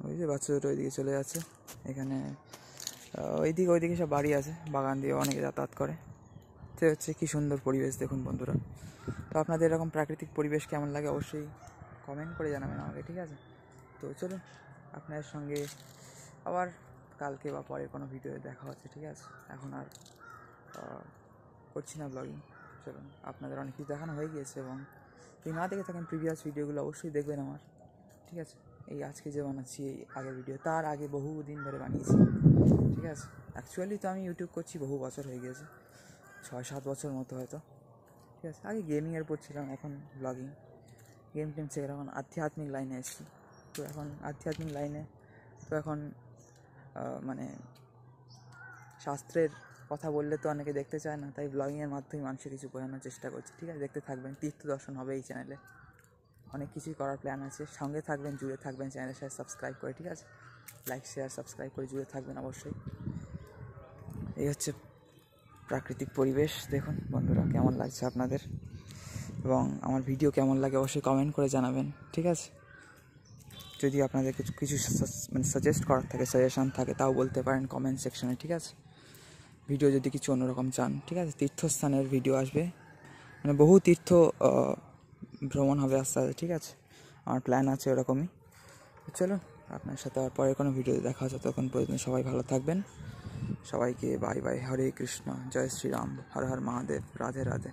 ওই যে বাচ্চা দুটো ওইদিকে চলে যাচ্ছে। এখানে ওইদিকে সব বাড়ি আছে, বাগান দিয়ে অনেকে যাতায়াত করে। তো হচ্ছে কী সুন্দর পরিবেশ দেখুন বন্ধুরা। তো আপনাদের এরকম প্রাকৃতিক পরিবেশ কেমন লাগে অবশ্যই কমেন্ট করে জানাবেন আমাকে, ঠিক আছে? তো চলুন আপনার সঙ্গে আবার কালকে বা পরের কোনো ভিডিওতে দেখা হচ্ছে, ঠিক আছে? এখন আর করছি না ব্লগিং। চলুন, আপনাদের অনেক কিছু দেখানো হয়ে গিয়েছে, এবং যদি না দেখে থাকেন প্রিভিয়াস ভিডিওগুলো অবশ্যই দেখবেন আমার, ঠিক আছে? এই আজকে যে বানাচ্ছি এই আগের ভিডিও, তার আগে বহু দিন ধরে বানিয়েছি, ঠিক আছে? অ্যাকচুয়ালি তো আমি ইউটিউব করছি বহু বছর হয়ে গিয়েছে, 6-7 বছর মতো হয়তো, ঠিক আছে? আগে গেমিংয়ের উপর ছিলাম, এখন ব্লগিং, গেম টেম শেখার এখন আধ্যাত্মিক লাইনে এসেছি। তো এখন আধ্যাত্মিক লাইনে তো এখন মানে শাস্ত্রের কথা বললে তো অনেকে দেখতে চায় না, তাই ব্লগিংয়ের মাধ্যমে মানুষের কিছু বোঝানোর চেষ্টা করছি, ঠিক আছে? দেখতে থাকবেন, তীর্থ দর্শন হবে এই চ্যানেলে, অনেক কিছুই করার প্ল্যান আছে। সঙ্গে থাকবেন, জুড়ে থাকবেন, চ্যানেলের সাথে সাবস্ক্রাইব করে, ঠিক আছে? লাইক শেয়ার সাবস্ক্রাইব করে জুড়ে থাকবেন অবশ্যই। এই হচ্ছে প্রাকৃতিক পরিবেশ, দেখুন বন্ধুরা কেমন লাগছে আপনাদের, এবং আমার ভিডিও কেমন লাগে অবশ্যই কমেন্ট করে জানাবেন, ঠিক আছে? যদি আপনাদের কিছু মানে সাজেস্ট করার থাকে, সাজেশান থাকে, তাও বলতে পারেন কমেন্ট সেকশনে, ঠিক আছে? ভিডিও যদি কিছু অন্যরকম চান, ঠিক আছে? তীর্থস্থানের ভিডিও আসবে, মানে বহু তীর্থ ভ্রমণ হবে আস্তে আস্তে, ঠিক আছে? আমার প্ল্যান আছে ওরকমই। চলুন আপনার সাথে আর পরে কোনো ভিডিওতে দেখা হচ্ছে, তখন পর্যন্ত সবাই ভালো থাকবেন। সবাইকে বাই বাই, হরে কৃষ্ণ, জয় শ্রীরাম, হর হর মহাদেব, রাধে রাধে,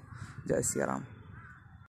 জয় সিয়ারাম।